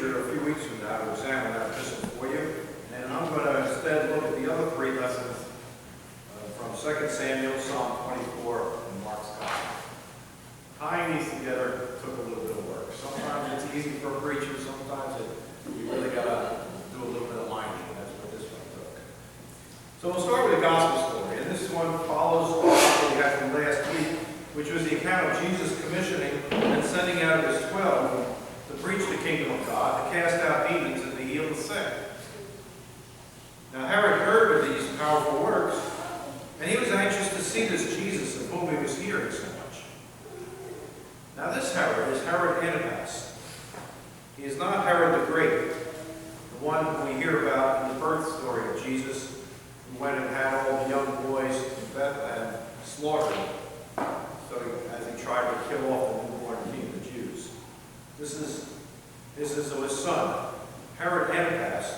preacher a few weeks from now to examine that epistle for you. And I'm going to instead look at the other three lessons from 2 Samuel, Psalm 24, and Mark's Gospel. Tying these together took a little bit of work. Sometimes it's easy for a preacher, sometimes you really got to do a little bit of lining, and that's what this one took. So we'll start with the Gospel story, and this one follows what we had from last week, which was the account of Jesus commissioning and sending out of his 12 to preach the kingdom of God, to cast out demons, and to heal the sick. Now Herod heard of these powerful works, and he was anxious to see this Jesus of whom he was hearing so much. Now this Herod is Herod Antipas. He is not Herod the Great, the one we hear about in the birth story of Jesus, who went and had all the young boys in Bethlehem slaughtered, as he tried to kill off the newborn king of the Jews. This is his son, Herod Antipas,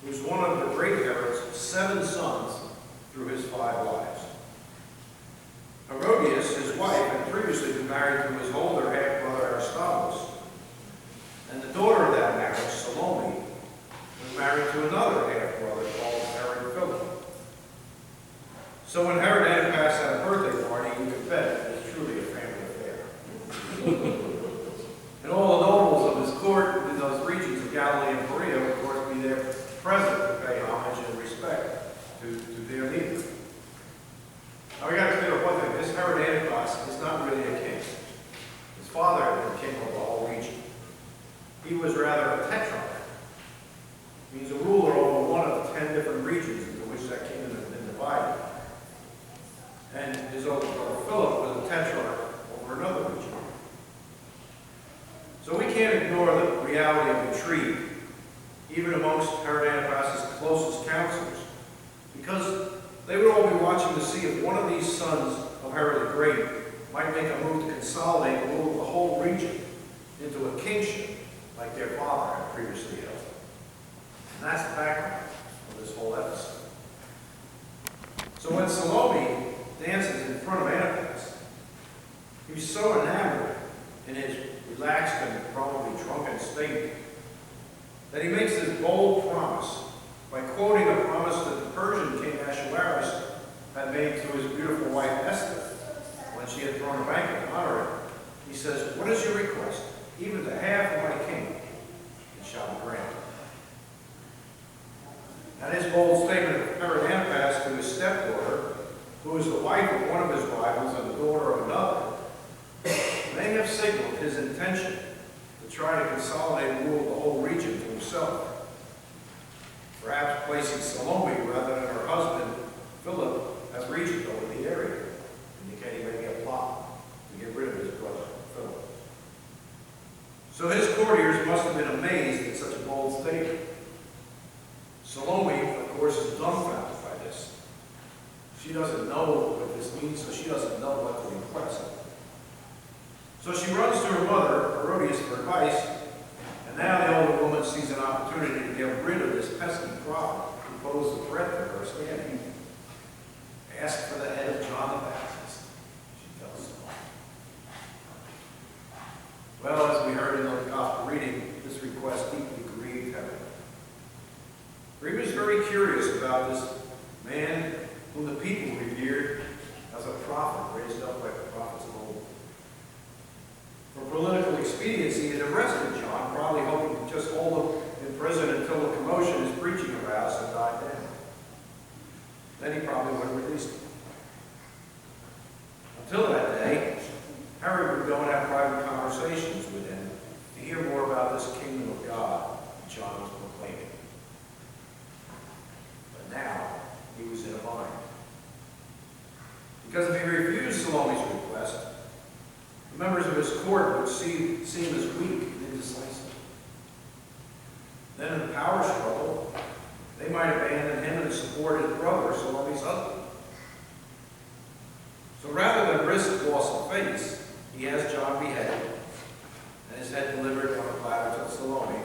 who's one of the great Herod's 7 sons through his 5 wives. Herodias, his wife, had previously been married to his older half-brother Aristobulus, and the daughter of that marriage, Salome, was married to another half-brother called Herod Philip. So when Herod Antipas had a birthday party, you could bet it was truly a family affair. And all the nobles of his court in those regions of Galilee and Perea would, of course, be there present to pay homage and respect to their leader. Now we got to clear up one thing. This Herod Antipas is not really a king. His father had been king of the whole region. He was rather a tetrarch. He means a ruler over one of the 10 different regions into which that kingdom had been divided. And his older brother Philip was a tetrarch over another region. So we can't ignore the reality of intrigue, even amongst Herod Antipas' closest counselors, because they would all be watching to see if one of these sons of Herod the Great might make a move to consolidate and rule the whole region into a kingship like their father had previously held. And that's the background of this whole episode. So when Salome dances in front of Antipas, he's so enamored in his relaxed and probably drunken state that he makes this bold promise by quoting a promise that the Persian king Ahasuerus had made to his beautiful wife Esther when she had thrown a banquet to honor him. He says, "What is your request? Even the half of my kingdom, it shall be granted." Now his bold statement of Herod Antipas to his stepdaughter, who is the wife of one of his rivals and the daughter of another, may have signaled his intention to try to consolidate and rule the whole region to himself, perhaps placing Salome rather than her husband, Philip, as regent over the area, indicating maybe a plot to get rid of his brother, Philip. So his courtiers must have been amazed at such a bold statement. Salome, of course, is dumbfounded by this. She doesn't know what this means, so she doesn't know what to request. So she runs to her mother, Herodias, for advice, and now the older woman sees an opportunity to get rid of this pesky prophet who posed a threat to her standing. Ask for the head of John the Baptist, she tells Salome. Well, as we heard in the gospel reading, this request deeply grieved Herod. For he was very curious about this man whom the people revered as a prophet raised up like the prophets of old. For political expediency, he had arrested John, probably hoping to just hold him in prison until the commotion his preaching aroused had died down. Then he probably would have released him. Until that day, Herod would go and have private conversations with him to hear more about this kingdom of God that John was proclaiming. But now, he was in a bind. Because if he refused Salome's request, the members of his court would seem as weak and indecisive. Then in the power struggle, they might abandon him and support his brother, Salome's husband. So rather than risk loss of face, he has John beheaded and his head delivered on a platter to Salome,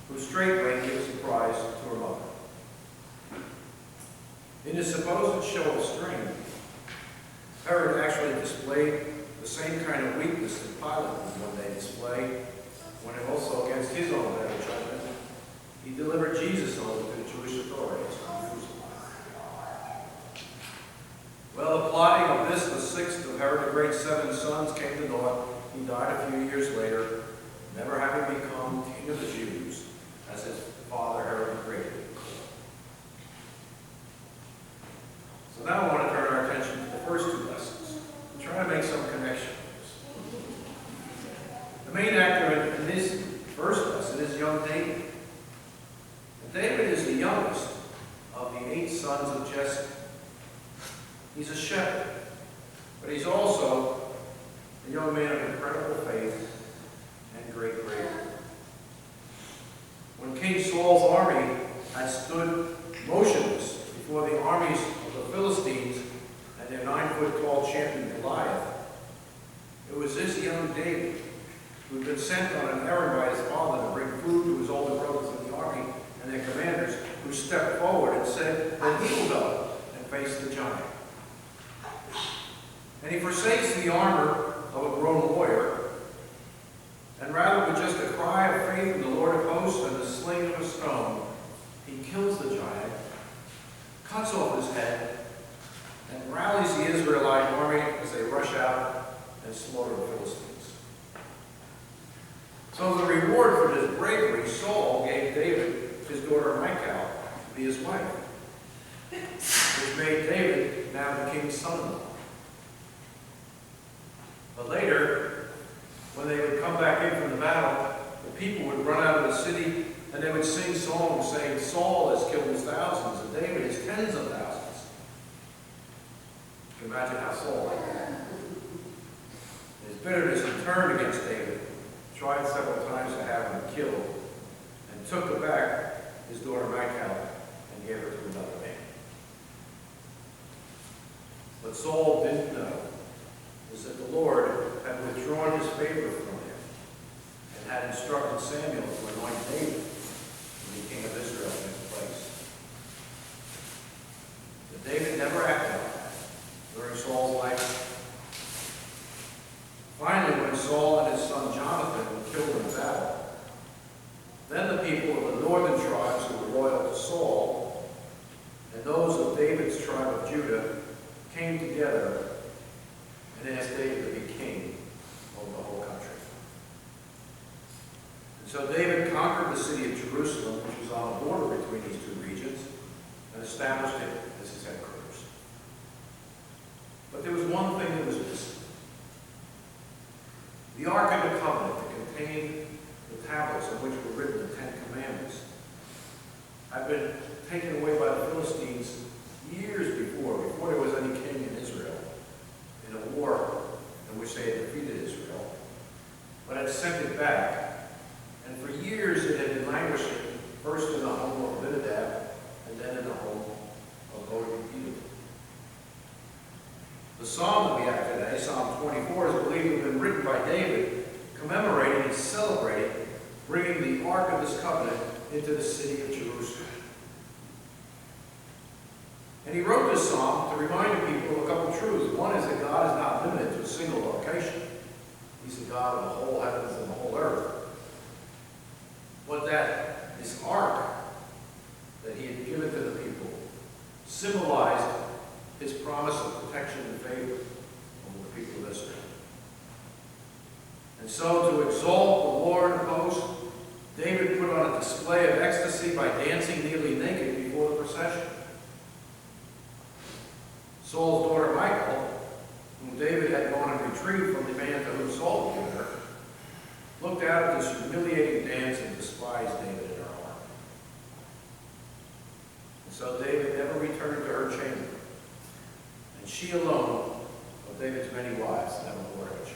who straightway gives the prize to her mother. In his supposed show of strength, Herod actually displayed the same kind of weakness that Pilate would one day display when it also against his own he died a few years later, never having become king of the Jews, as his father Herod the Great. So now I want to turn our attention to the first two lessons, and try to make some connections. The main actor in this first lesson is young David. And David is the youngest of the 8 sons of Jesse. He's a shepherd, but he's also a young man of incredible faith and great bravery. When King Saul's army had stood motionless before the armies of the Philistines and their 9-foot-tall champion Goliath, it was this young David who had been sent on an errand by his father to bring food to his older brothers in the army and their commanders, who stepped forward and said, "Then he will go and face the giant." And he forsakes the armor of a grown warrior, and rather with just a cry of faith in the Lord of hosts and the sling of a stone, he kills the giant, cuts off his head, and rallies the Israelite army as they rush out and slaughter the Philistines. So as a reward for his bravery, Saul gave David his daughter Michal to be his wife, which made David now the king's son-in-law. But later, when they would come back in from the battle, the people would run out of the city and they would sing songs saying, "Saul has killed his thousands and David his tens of thousands." You can imagine how Saul liked that. His bitterness he turned against David, tried several times to have him killed, and took back his daughter Michal and gave her to another man. What Saul didn't know is that the Lord had withdrawn his favor from him and had instructed Samuel to anoint David to be king of Israel in his place. But David never acted on that during Saul's life. Finally, when Saul and his son Jonathan were killed in battle, then the people of the northern tribes who were loyal to Saul and those of David's tribe of Judah came together and asked David to be king over the whole country. And so David conquered the city of Jerusalem, which was on the border between these two regions, and established it as his headquarters. But there was one thing that was missing. The Ark of the Covenant that contained the tablets on which were written the 10 Commandments had been taken away by the Philistines years before there was any king in Israel, in a war in which they had defeated Israel, but had sent it back, and for years it had been languishing, first in the home of Abinadab, and then in the home of Obed-Edom. The psalm that we have today, Psalm 24, is believed to have been written by David, commemorating and celebrating bringing the Ark of this covenant into the city of Jerusalem. And he wrote this psalm to remind the people of a couple truths. One is that God is not limited to a single location. He's the God of the whole heavens and the whole earth. But that this ark that he had given to the people symbolized his promise of protection and favor over the people of Israel. And so, to exalt the Lord of hosts, David put on a display of ecstasy by dancing nearly naked before the procession. Saul's daughter Michal, whom David had gone and retrieved from the man to whom Saul had given her, looked out at this humiliating dance and despised David in her heart. And so David never returned to her chamber, and she alone, of David's many wives, never bore him a child.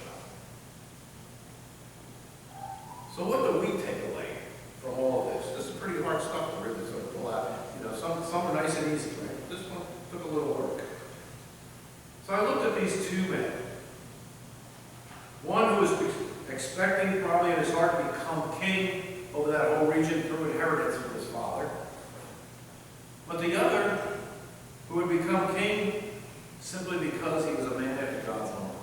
So what do we take away from all of this? This is pretty hard stuff to really sort of pull out. You know, some are nice and easy, right? This one took a little work. So I looked at these two men. One who was expecting probably in his heart to become king over that whole region through inheritance from his father. But the other who would become king simply because he was a man after God's own heart.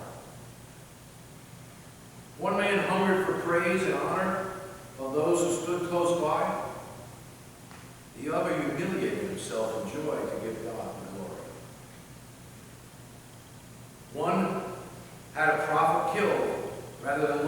One man hungered for praise and honor of those who stood close by. The other humiliated himself in joy to give God the glory. One had a prophet killed rather than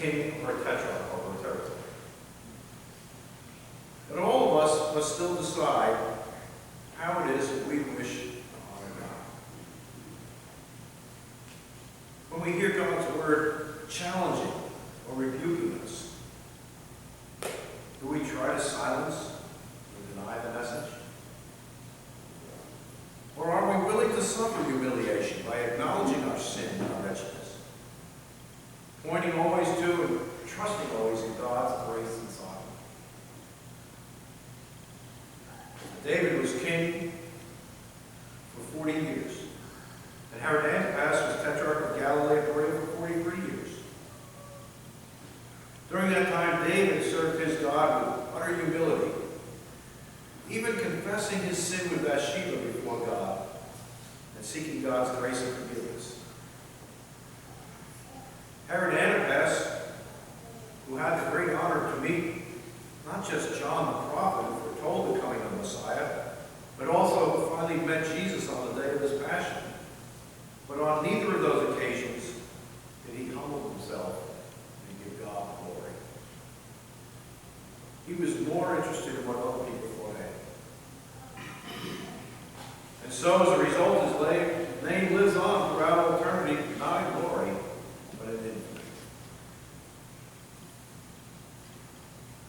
king or a tetrarch over a territory. But all of us must still decide how it is that we wish to honor God. When we hear God's word challenging or rebuking us, do we try to silence or deny the message? Or are we willing to suffer humiliation by acknowledging our sin and our wretchedness, pointing always to and trusting always in God's grace and sovereignty? David was king for 40 years, and Herod Antipas was tetrarch of Galilee and Perea for 43 years. During that time, David served his God with utter humility, even confessing his sin with Bathsheba before God and seeking God's grace and forgiveness. Herod Antipas, who had the great honor to meet not just John the prophet who foretold the coming of the Messiah, but also who finally met Jesus on the day of his passion. But on neither of those occasions did he humble himself and give God glory. He was more interested in what other people thought of him. And so, as a result, his name lives on throughout all eternity, not in glory, but in infamy.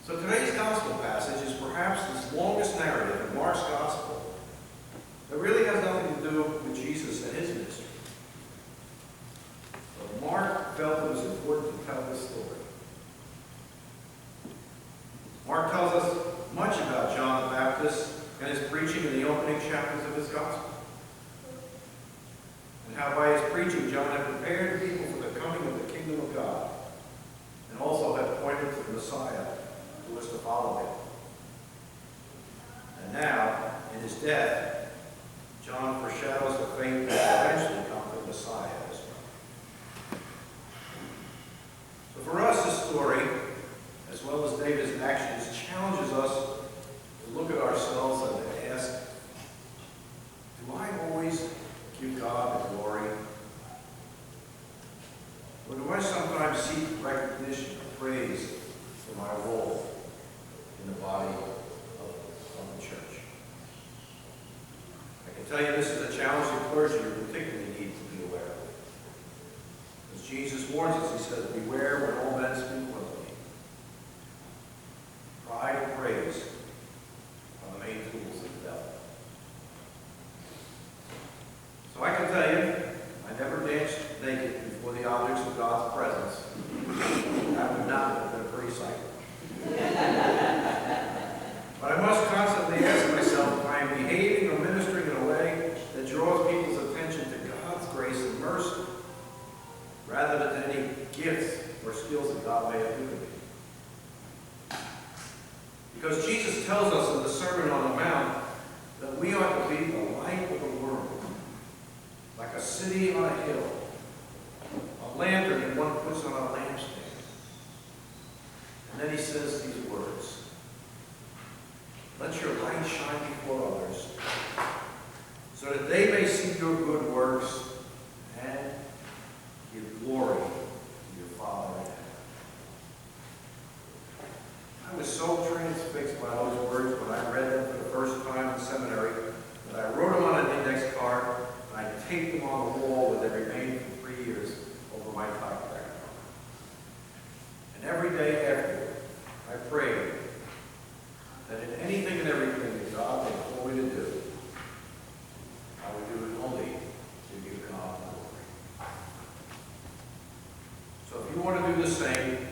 So today's gospel passage is perhaps the longest narrative in Mark's gospel that really has nothing to do with Jesus and his ministry. But Mark felt it was important to tell this story. Mark tells us much about John the Baptist and his preaching in the opening chapters of his gospel, and how by his preaching John had prepared people for the coming of the kingdom of God, and also had pointed to the Messiah who was to follow him. And now, in his death, John foreshadows the fate that will eventually come for the Messiah as well. So for us, this story, as well as David's actions, challenges us to look at ourselves and to ask, do I always give God the glory? Or do I sometimes seek recognition or praise for my role in the body of the church? I can tell you this is a challenge that clergy particularly need to be aware of. As Jesus warns us, he says, beware when all men speak well of me. Pride and praise are the main tools of the devil. So I can tell you, I never danced naked before the objects of God's presence. That would not have been a pretty sight. But I must constantly ask myself if I am behaving or ministering in a way that draws people's attention to God's grace and mercy, rather than to any gifts or skills that God may have given me. Because Jesus tells us in the Sermon on the Mount that we ought to be the light of the world, like a city on a hill, a lantern that one puts on a lampstand. And then he says these words, let your light shine before others, so that they may see your good works and give glory to your Father in heaven. I was so transfixed by those words when I read them for the first time in seminary that I wrote them on an index card and I taped them on the wall where they remained for 3 years over my typewriter. And every day after, I prayed that in anything and everything that God would call me to do, I would do it only to give God glory. So if you want to do the same,